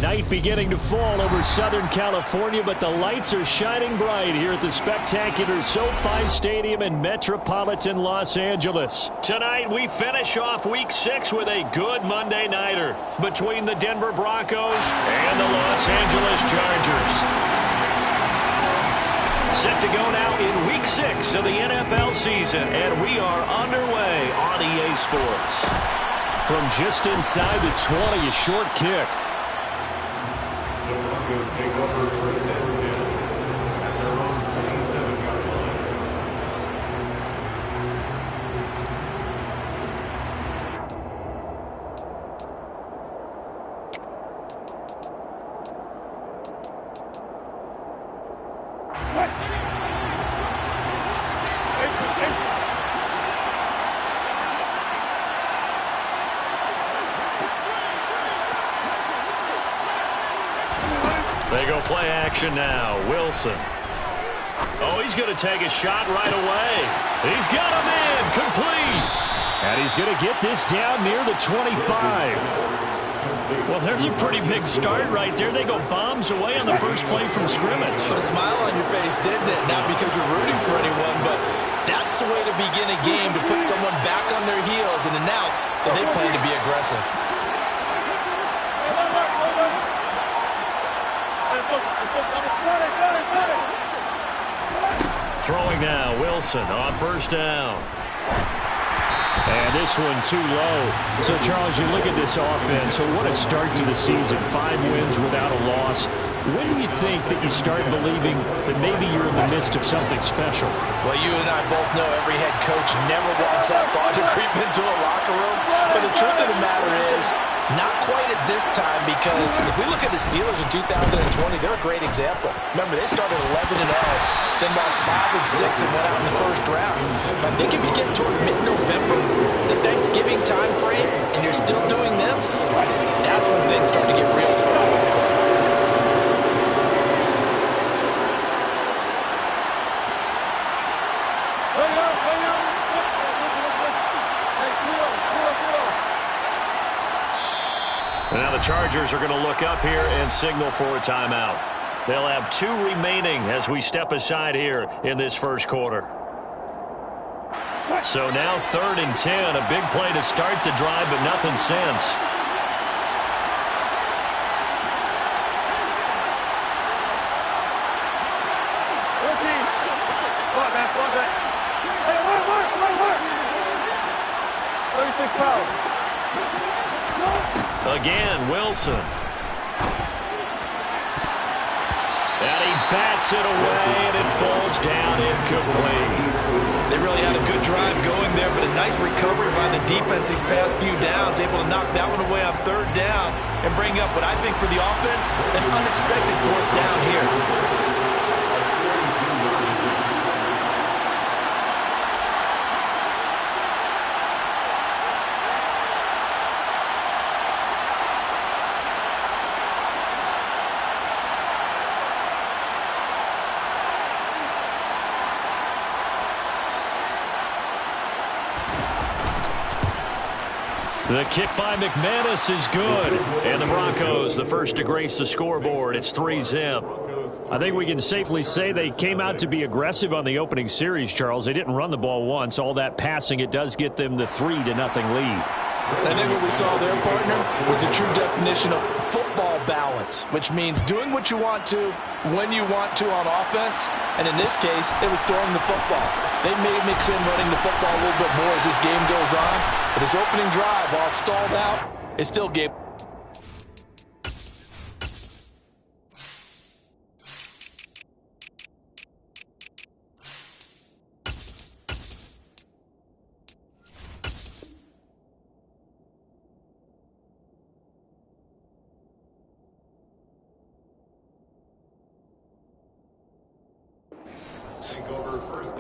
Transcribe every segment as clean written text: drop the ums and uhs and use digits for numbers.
Night beginning to fall over Southern California, but the lights are shining bright here at the spectacular SoFi Stadium in metropolitan Los Angeles. Tonight, we finish off Week 6 with a good Monday nighter between the Denver Broncos and the Los Angeles Chargers. Set to go now in Week 6 of the NFL season, and we are underway on EA Sports. From just inside the 20, a short kick. The Broncos take over first and 10 at their own 27-yard line. They go play action now. Wilson. Oh, he's going to take a shot right away. He's got him in. Complete. And he's going to get this down near the 25. Well, there's a pretty big start right there. They go bombs away on the first play from scrimmage. Put a smile on your face, didn't it? Not because you're rooting for anyone, but that's the way to begin a game, to put someone back on their heels and announce that they plan to be aggressive. Throwing now, Wilson on first down. And this one too low. So, Charles, you look at this offense. So what a start to the season. 5 wins without a loss. When do you think that you start believing that maybe you're in the midst of something special? Well, you and I both know every head coach never wants that thought to creep into a locker room. But the truth of the matter is, not quite at this time, because if we look at the Steelers in 2020, they're a great example. Remember, they started 11-0, then lost 5-6 and went out in the first round. But I think if you get toward mid-November, the Thanksgiving time frame, and you're still doing this, that's when things start to get real. Now the Chargers are going to look up here and signal for a timeout. They'll have 2 remaining as we step aside here in this first quarter. So now 3rd and 10, a big play to start the drive, but nothing since. Again, Wilson. And he bats it away, and it falls down incomplete. They really had a good drive going there, but a nice recovery by the defense these past few downs, able to knock that one away on 3rd down and bring up what I think for the offense, an unexpected 4th down here. The kick by McManus is good. And the Broncos, the first to grace the scoreboard. It's 3-zip. I think we can safely say they came out to be aggressive on the opening series, Charles. They didn't run the ball once. All that passing, it does get them the 3-0 lead. I think what we saw there, partner, was a true definition of football balance, which means doing what you want to, when you want to on offense. And in this case, it was throwing the football. They may mix in running the football a little bit more as this game goes on. But this opening drive, while it's stalled out, it's still game.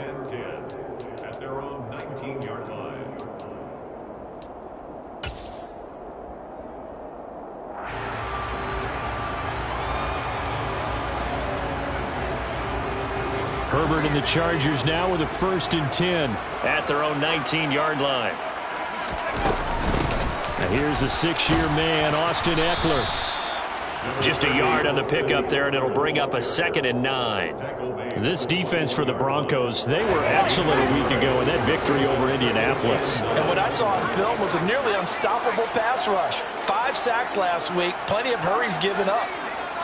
and 10 at their own 19-yard line. Herbert and the Chargers now with a 1st and 10 at their own 19-yard line. And here's a 6-year man, Austin Eckler. Just a yard on the pickup there, and it'll bring up a 2nd and 9. This defense for the Broncos, they were excellent a week ago in that victory over Indianapolis. And what I saw on film was a nearly unstoppable pass rush. 5 sacks last week, plenty of hurries given up.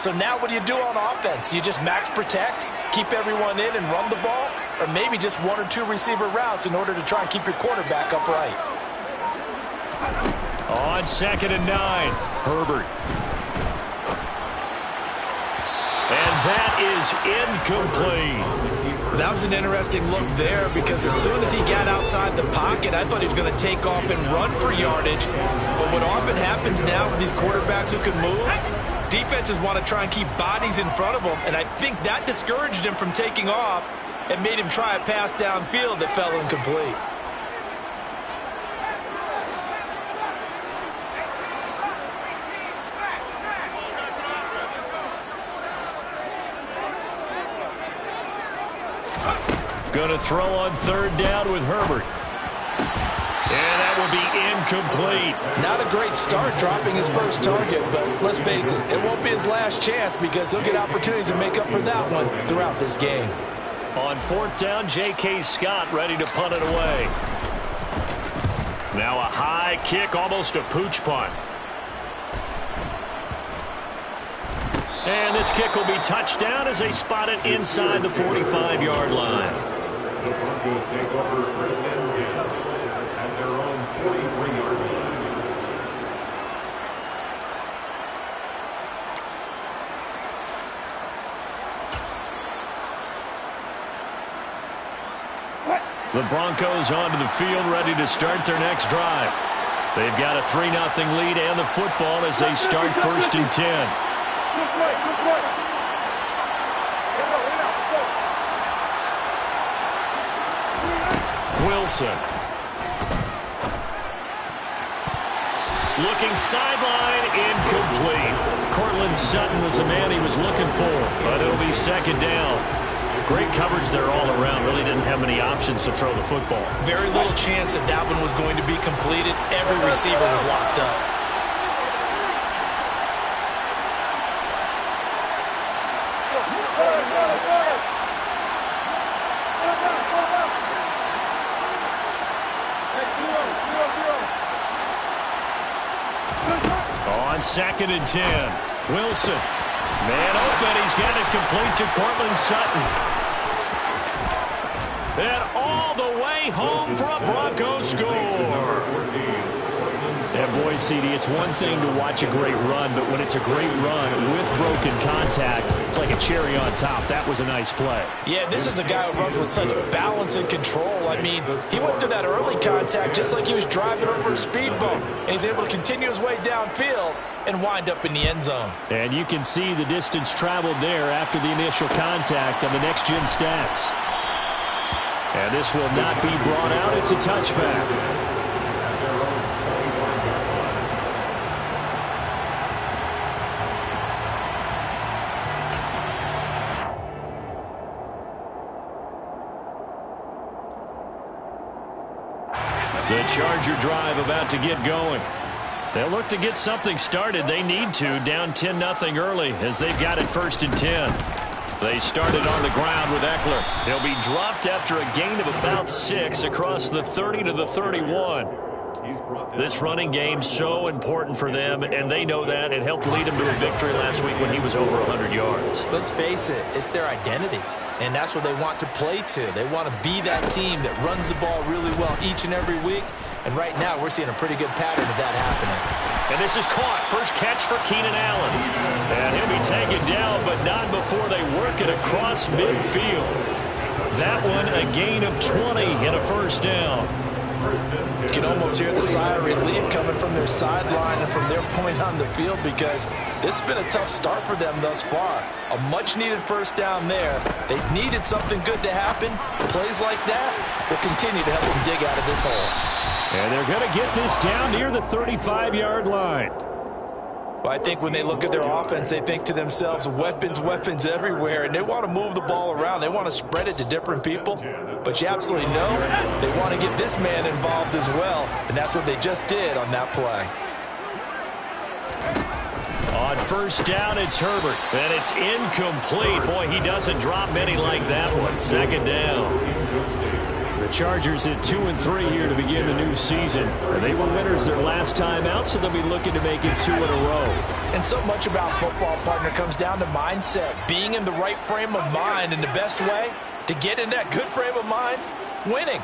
So now what do you do on offense? You just max protect, keep everyone in and run the ball, or maybe just 1 or 2 receiver routes in order to try and keep your quarterback upright. On 2nd and 9, Herbert. And that is incomplete. That was an interesting look there because as soon as he got outside the pocket, I thought he was going to take off and run for yardage. But what often happens now with these quarterbacks who can move, defenses want to try and keep bodies in front of them, and I think that discouraged him from taking off and made him try a pass downfield that fell incomplete. Going to throw on 3rd down with Herbert. And that will be incomplete. Not a great start dropping his first target, but let's face it, it won't be his last chance because he'll get opportunities to make up for that one throughout this game. On 4th down, J.K. Scott ready to punt it away. Now a high kick, almost a pooch punt. And this kick will be touchdown as they spot it inside the 45-yard line. The Broncos take over 1st and 10 at their own 43-yard line. The Broncos onto the field, ready to start their next drive. They've got a 3-0 lead and the football as they start 1st and 10. Wilson. Looking sideline, incomplete. Cortland Sutton was the man he was looking for, but it'll be 2nd down. Great coverage there all around. Really didn't have many options to throw the football. Very little chance that that one was going to be completed. Every receiver was locked up. On 2nd and 10, Wilson. Man open, he's got it complete to Cortland Sutton. And all the way home for a Broncos score. And boy, CD, it's one thing to watch a great run, but when it's a great run with broken contact, it's like a cherry on top. That was a nice play. Yeah, this is a guy who runs with such balance and control. I mean, he went through that early contact just like he was driving over a speed bump, and he's able to continue his way downfield and wind up in the end zone. And you can see the distance traveled there after the initial contact on the next-gen stats. And this will not be brought out. It's a touchback. The Charger drive about to get going. They'll look to get something started. They need to, down 10-0 early as they've got it 1st and 10. They started on the ground with Eckler. He'll be dropped after a gain of about 6 across the 30 to the 31. This running game so important for them, and they know that. It helped lead them to a victory last week when he was over 100 yards. Let's face it, it's their identity, and that's what they want to play to. They want to be that team that runs the ball really well each and every week, and right now we're seeing a pretty good pattern of that happening. And this is caught. First catch for Keenan Allen. And he'll be taken down, but not before they work it across midfield. That one, a gain of 20 and a 1st down. You can almost hear the sigh of relief coming from their sideline and from their point on the field, because this has been a tough start for them thus far. A much-needed first down there. They needed something good to happen. Plays like that will continue to help them dig out of this hole. And they're going to get this down near the 35-yard line. Well, I think when they look at their offense, they think to themselves, weapons, weapons everywhere, and they want to move the ball around. They want to spread it to different people, but you absolutely know they want to get this man involved as well, and that's what they just did on that play. On first down, it's Herbert, and it's incomplete. Boy, he doesn't drop many like that one. Second down. The Chargers at 2-3 here to begin the new season. And they were winners their last time out, so they'll be looking to make it 2 in a row. And so much about football, partner, comes down to mindset. Being in the right frame of mind, and the best way to get in that good frame of mind, winning.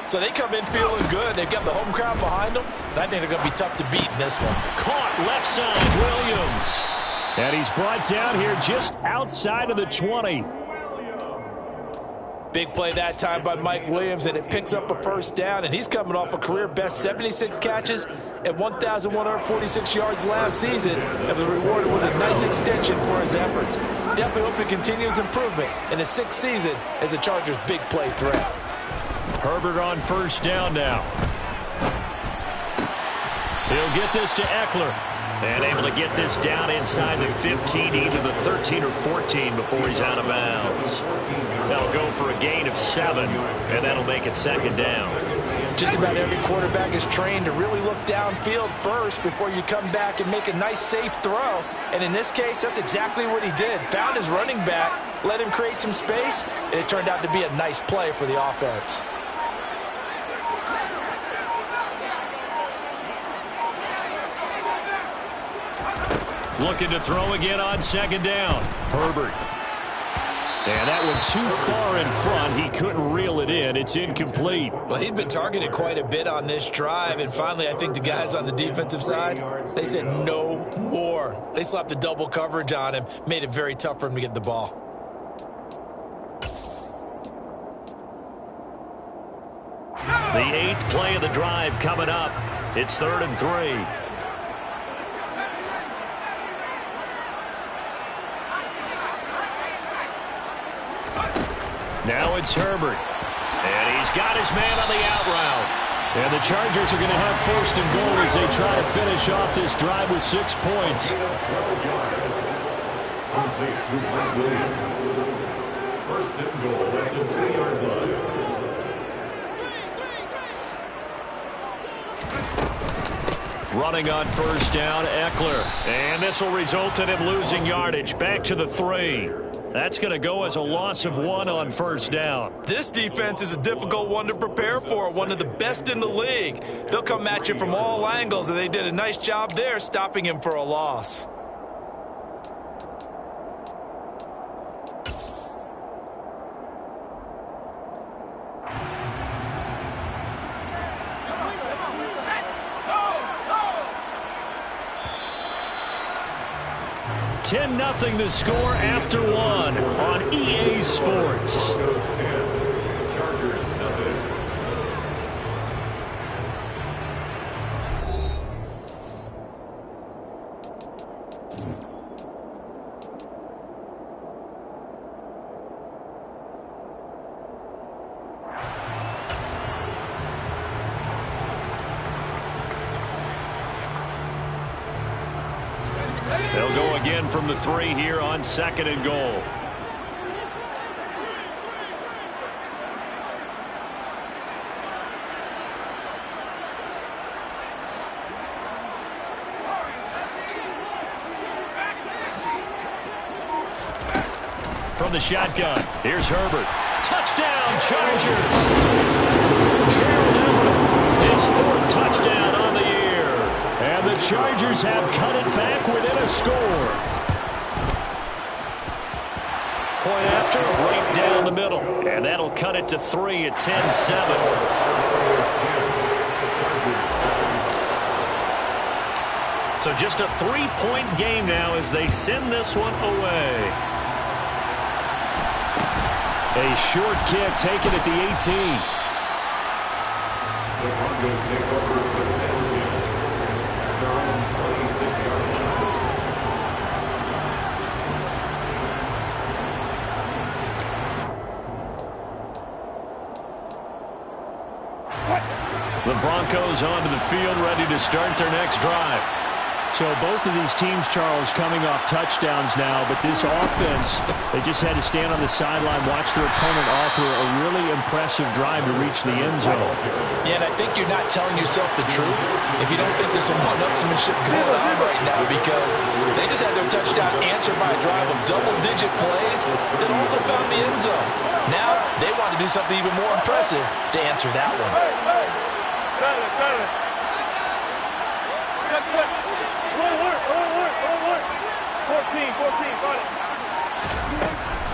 So they come in feeling good. They've got the home crowd behind them. And I think they're going to be tough to beat in this one. Caught left side, Williams. And he's brought down here just outside of the 20. Big play that time by Mike Williams, and it picks up a first down, and he's coming off a career-best 76 catches and 1,146 yards last season, and was rewarded with a nice extension for his efforts. Definitely hope he continues improvement in his 6th season as a Chargers' big play threat. Herbert on first down now. He'll get this to Eckler. And able to get this down inside the 15, either the 13 or 14 before he's out of bounds. They'll go for a gain of 7, and that'll make it second down. Just about every quarterback is trained to really look downfield first before you come back and make a nice, safe throw. And in this case, that's exactly what he did. Found his running back, let him create some space, and it turned out to be a nice play for the offense. Looking to throw again on second down. Herbert. And that one too far in front. He couldn't reel it in. It's incomplete. Well, he's been targeted quite a bit on this drive, and finally I think the guys on the defensive side, they said no more. They slapped the double coverage on him, made it very tough for him to get the ball. The 8th play of the drive coming up. It's 3rd and 3. Now it's Herbert. And he's got his man on the out route. And the Chargers are going to have 1st and goal as they try to finish off this drive with 6 points. First and goal at the 2-yard line. Running on first down, Eckler. And this will result in him losing yardage. Back to the 3. That's going to go as a loss of 1 on first down. This defense is a difficult one to prepare for, one of the best in the league. They'll come at you from all angles, and they did a nice job there stopping him for a loss. Nothing the score after 1 on EA Sports. Chargers nothing. They'll go again from the 3 here on 2nd and goal. From the shotgun, here's Herbert. Touchdown, Chargers! Gerald Everett, his 4th touchdown on the year. And the Chargers have cut it back within a score. Point after, right down the middle. And that'll cut it to 3 at 10-7. So just a 3-point game now as they send this one away. A short kick taken at the 18. Broncos take over first and 10 at their own 26-yard line. The Broncos onto the field, ready to start their next drive. So both of these teams, Charles, coming off touchdowns now, but this offense, they just had to stand on the sideline, watch their opponent offer a really impressive drive to reach the end zone. Yeah, and I think you're not telling yourself the truth if you don't think there's some one-upsmanship going on right now, because they just had their touchdown answered by a drive of double-digit plays that also found the end zone. Now they want to do something even more impressive to answer that one.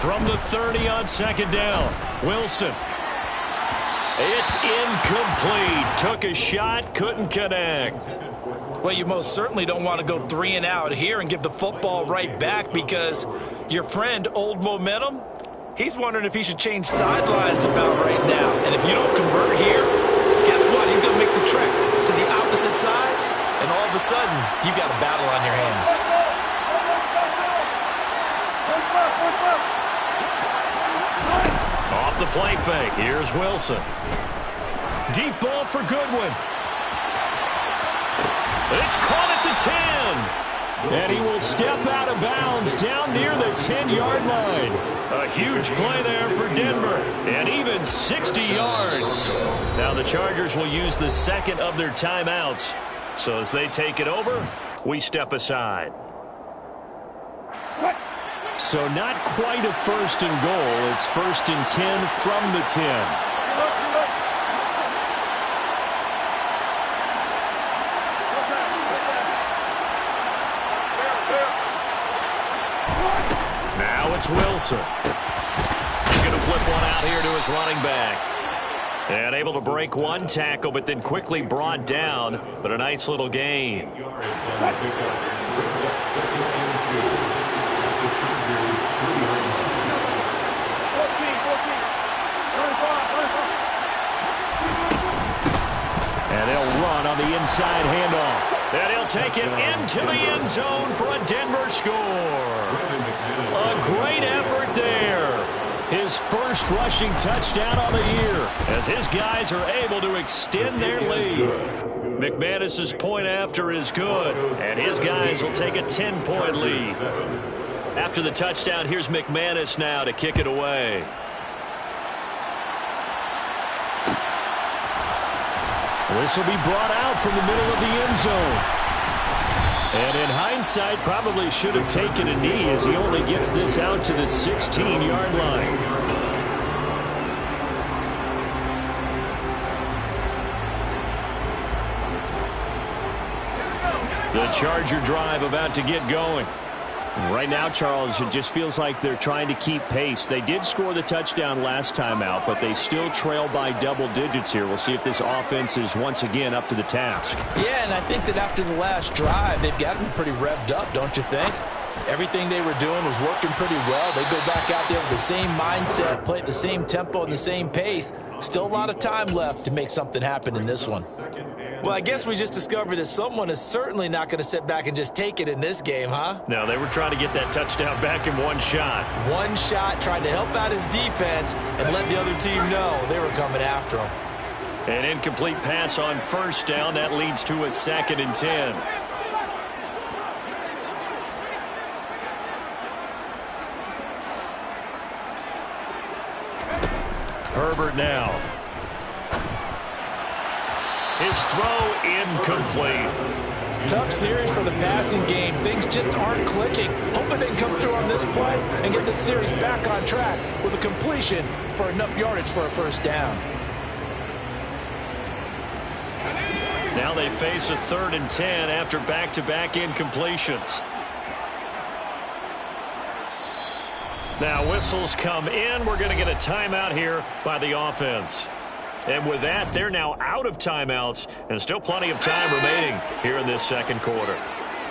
From the 30 on second down, Wilson. It's incomplete. Took a shot, couldn't connect. Well, you most certainly don't want to go 3 and out here and give the football right back, because your friend, Old Momentum, he's wondering if he should change sidelines about right now. And if you don't convert here, guess what? He's going to make the trek to the opposite side, and all of a sudden, you've got a battle on your hands. Off the play fake. Here's Wilson. Deep ball for Goodwin. It's caught at the 10. And he will step out of bounds down near the 10-yard line. A huge play there for Denver. And even 60 yards. Now the Chargers will use the second of their timeouts. So as they take it over, we step aside. So not quite a first and goal. It's first and 10 from the 10. Now it's Wilson. He's going to flip one out here to his running back. And able to break one tackle, but then quickly brought down. But a nice little gain. And they'll run on the inside handoff. And he'll take it into the end zone for a Denver score. A great effort there. His first rushing touchdown on the year, as his guys are able to extend their lead. McManus's point after is good, and his guys will take a 10-point lead. After the touchdown, here's McManus now to kick it away. This will be brought out from the middle of the end zone. And in hindsight, probably should have taken a knee, as he only gets this out to the 16-yard line. The Charger drive about to get going. Right now, Charles, it just feels like they're trying to keep pace. They did score the touchdown last time out, but they still trail by double digits here. We'll see if this offense is once again up to the task. Yeah, and I think that after the last drive, they've got to be pretty revved up, don't you think? Everything they were doing was working pretty well. They go back out there with the same mindset, play at the same tempo and the same pace. Still a lot of time left to make something happen in this one. Well, I guess we just discovered that someone is certainly not going to sit back and just take it in this game, huh? No, they were trying to get that touchdown back in one shot. One shot, trying to help out his defense and let the other team know they were coming after him. An incomplete pass on first down. That leads to a 2nd and 10. Herbert now. His throw incomplete. Tough series for the passing game. Things just aren't clicking. Hoping they can come through on this play and get the series back on track with a completion for enough yardage for a first down. Now they face a 3rd and 10 after back-to-back incompletions. Now whistles come in. We're going to get a timeout here by the offense. And with that, they're now out of timeouts, and still plenty of time remaining here in this second quarter.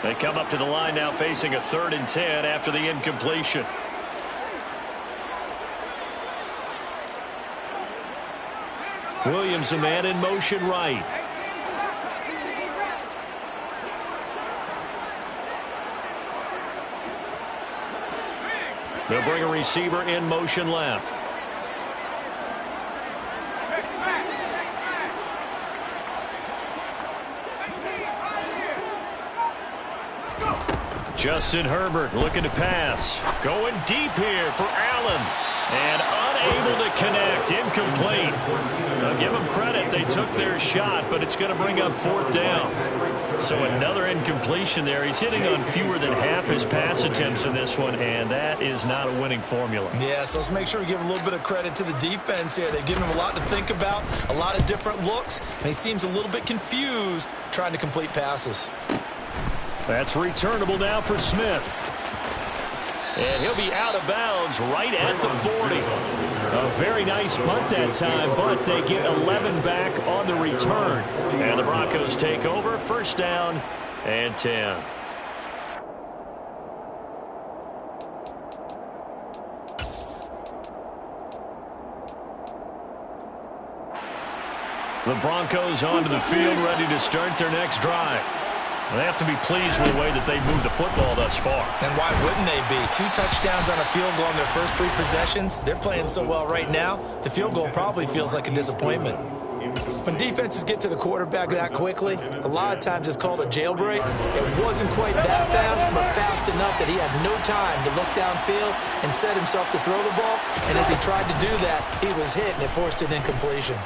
They come up to the line now facing a 3rd and 10 after the incompletion. Williams, a man in motion right. They'll bring a receiver in motion left. Justin Herbert looking to pass. Going deep here for Allen. And unable to connect. Incomplete. I'll give them credit. They took their shot, but it's going to bring up 4th down. So another incompletion there. He's hitting on fewer than half his pass attempts in this one, and that is not a winning formula. Yeah, so let's make sure we give a little bit of credit to the defense here. They've given him a lot to think about, a lot of different looks, and he seems a little bit confused trying to complete passes. That's returnable now for Smith. And he'll be out of bounds right at the 40. A very nice punt that time, but they get 11 back on the return. And the Broncos take over, 1st down and 10. The Broncos onto the field, ready to start their next drive. They have to be pleased with the way that they've moved the football thus far. And why wouldn't they be? 2 touchdowns on a field goal in their first 3 possessions. They're playing so well right now, the field goal probably feels like a disappointment. When defenses get to the quarterback that quickly, a lot of times it's called a jailbreak. It wasn't quite that fast, but fast enough that he had no time to look downfield and set himself to throw the ball. And as he tried to do that, he was hit, and it forced an incompletion.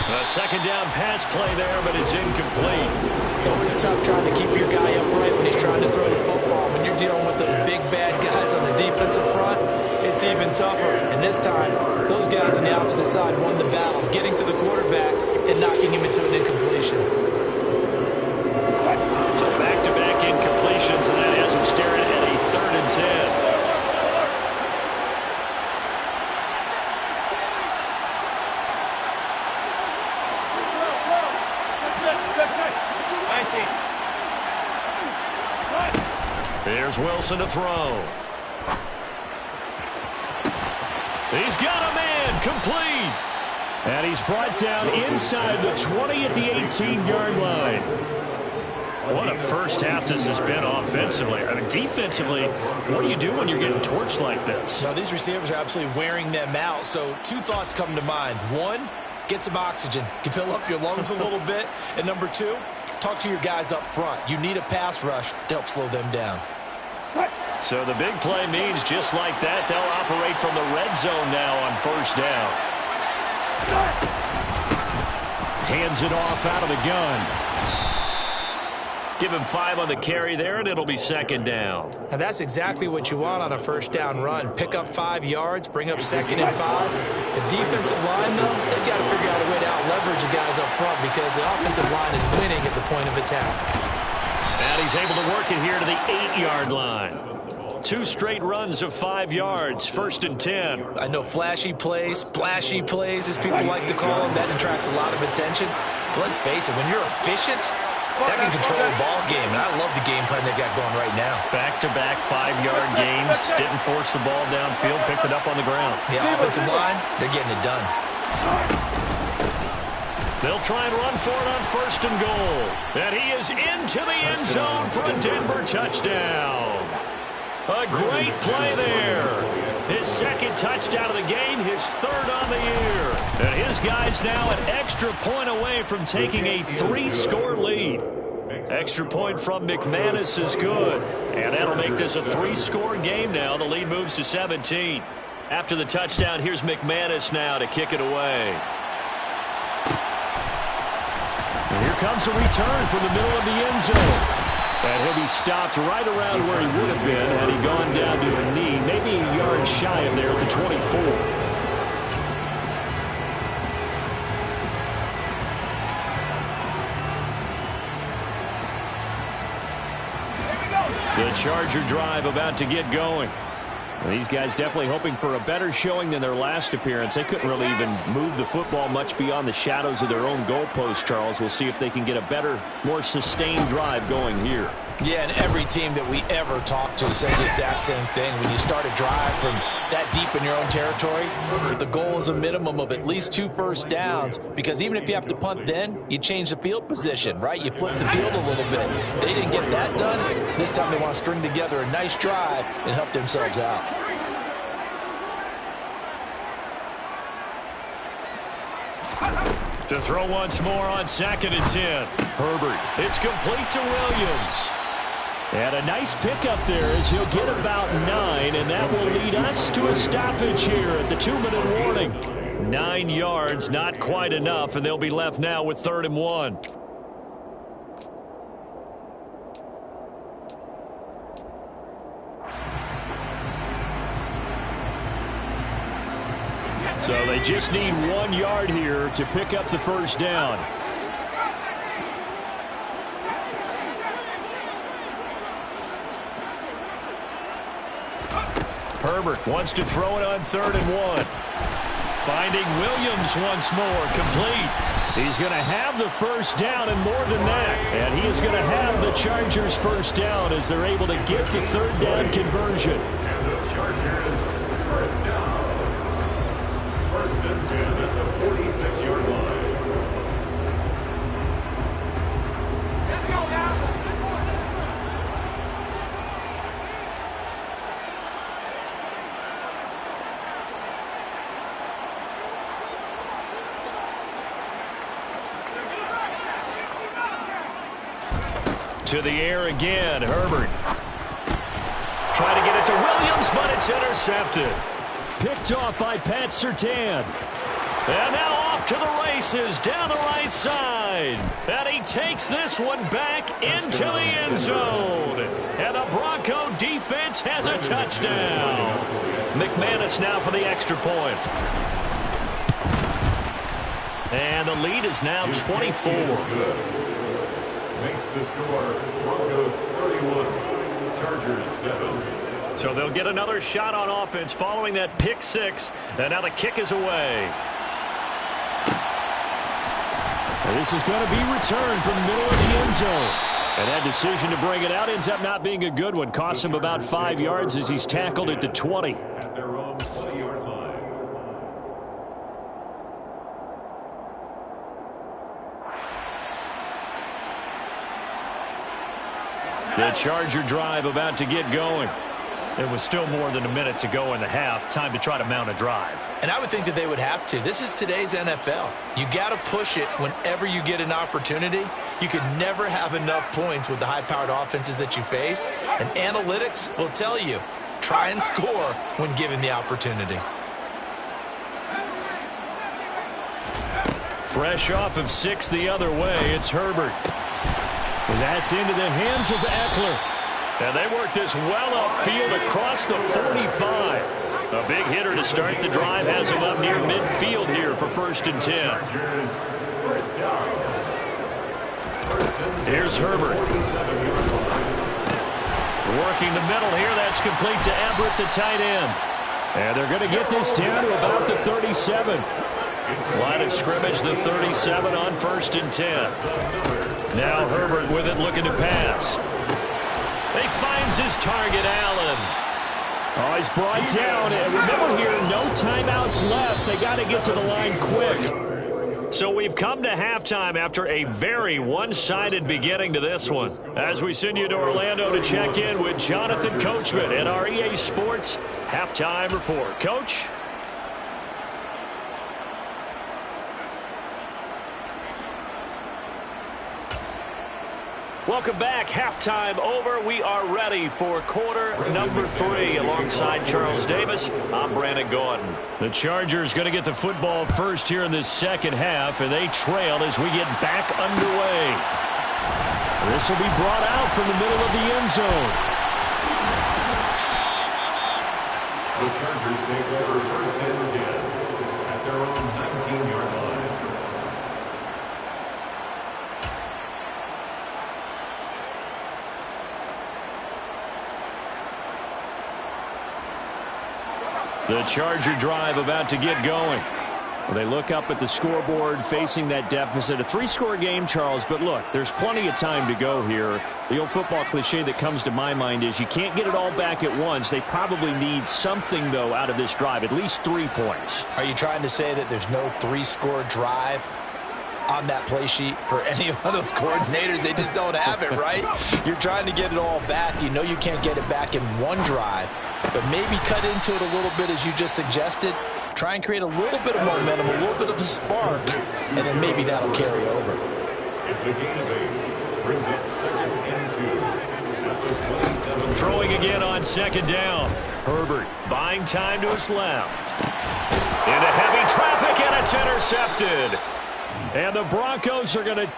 A 2nd down pass play there, but it's incomplete. It's always tough trying to keep your guy upright when he's trying to throw the football. When you're dealing with those big, bad guys on the defensive front, it's even tougher. And this time, those guys on the opposite side won the battle, getting to the quarterback and knocking him into an incompletion. So back-to-back incompletions, and that has him staring at a 3rd and 10. Here's Wilson to throw. He's got a man, complete. And he's brought down inside the 20 at the 18-yard line. What a first half this has been offensively. I mean, defensively, what do you do when you're getting torched like this? Now, these receivers are absolutely wearing them out. So 2 thoughts come to mind. 1, get some oxygen. You fill up your lungs a little bit. And number 2, talk to your guys up front. You need a pass rush to help slow them down. So the big play means just like that, they'll operate from the red zone now on 1st down. Hands it off out of the gun. Give him 5 on the carry there, and it'll be 2nd down. And that's exactly what you want on a 1st down run. Pick up 5 yards, bring up 2nd and 5. The defensive line, though, they've got to figure out a way to out-leverage the guys up front because the offensive line is winning at the point of attack. And he's able to work it here to the 8-yard line. 2 straight runs of 5 yards, 1st and 10. I know flashy plays, splashy plays, as people like to call them, that attracts a lot of attention. But let's face it, when you're efficient, that can control a ball game. And I love the game plan they've got going right now. Back-to-back 5-yard games. Didn't force the ball downfield, picked it up on the ground. The offensive line, they're getting it done. They'll try and run for it on 1st and goal. And he is into the end zone for a Denver touchdown. A great play there. His 2nd touchdown of the game, his 3rd on the year. And his guys now an extra point away from taking a 3-score lead. Extra point from McManus is good. And that'll make this a 3-score game now. The lead moves to 17. After the touchdown, here's McManus now to kick it away. And here comes a return from the middle of the end zone. And he'll be stopped right around where he would have been had he gone down to a knee, maybe a yard shy of there at the 24. The Charger drive about to get going. And these guys definitely hoping for a better showing than their last appearance. They couldn't really even move the football much beyond the shadows of their own goalpost, Charles. We'll see if they can get a better, more sustained drive going here. Yeah, and every team that we ever talk to says the exact same thing. When you start a drive from that deep in your own territory, the goal is a minimum of at least 2 first downs, because even if you have to punt then, you change the field position, right? You flip the field a little bit. They didn't get that done. This time they want to string together a nice drive and help themselves out. To throw once more on 2nd and 10. Herbert. It's complete to Williams. And a nice pickup there as he'll get about 9, and that will lead us to a stoppage here at the 2-minute warning. 9 yards, not quite enough, and they'll be left now with 3rd and 1. So they just need 1 yard here to pick up the first down. Herbert wants to throw it on 3rd and 1. Finding Williams once more, complete. He's going to have the first down and more than that. And he is going to have the Chargers' first down as they're able to get the 3rd down conversion. And the Chargers first down. 1st and 10 at the 46-yard line. Let's go now. To the air again, Herbert. Trying to get it to Williams, but it's intercepted. Picked off by Pat Surtain. And now off to the races down the right side. And he takes this one back into the end zone. And the Bronco defense has a touchdown. McManus now for the extra point. And the lead is now 24. Makes the score Broncos 31, Chargers 7. So they'll get another shot on offense following that pick 6. And now the kick is away. And this is going to be returned from the middle of the end zone. And that decision to bring it out ends up not being a good one. Costs him about 5 yards as he's tackled at the 20. At their own 20-yard line. The Charger drive about to get going. There was still more than a minute to go in the half. Time to try to mount a drive. And I would think that they would have to. This is today's NFL. You got to push it whenever you get an opportunity. You could never have enough points with the high-powered offenses that you face. And analytics will tell you, try and score when given the opportunity. Fresh off of 6 the other way, it's Herbert. That's into the hands of Eckler. And they work this well upfield across the 45. A big hitter to start the drive has him up near midfield here for 1st and 10. Here's Herbert. Working the middle here. That's complete to Everett, the tight end. And they're going to get this down to about the 37. Line of scrimmage, the 37 on 1st and 10. Now Herbert with it, looking to pass. He finds his target, Allen. Oh, he's brought down. And remember here, no timeouts left. They got to get to the line quick. So we've come to halftime after a very one-sided beginning to this one. As we send you to Orlando to check in with Jonathan Coachman at our EA Sports Halftime Report. Coach? Welcome back. Halftime over. We are ready for quarter number 3. Alongside Charles Davis, I'm Brandon Gordon. The Chargers going to get the football first here in this second half, and they trail as we get back underway. This will be brought out from the middle of the end zone. The Chargers take over 1st and 10 at their own 19-yard line. The Charger drive about to get going. Well, they look up at the scoreboard facing that deficit. A 3-score game, Charles, but look, there's plenty of time to go here. The old football cliche that comes to my mind is you can't get it all back at once. They probably need something, though, out of this drive, at least 3 points. Are you trying to say that there's no 3-score drive? on that play sheet for any of those coordinators. They just don't have it, right? You're trying to get it all back. You know you can't get it back in one drive, but maybe cut into it a little bit as you just suggested. Try and create a little bit of momentum, a little bit of a spark, and then maybe that'll carry over. It's a gain of 8. Brings up 2nd and 2. At the 27. Throwing again on 2nd down. Herbert buying time to his left. Into heavy traffic, and it's intercepted. And the Broncos are going to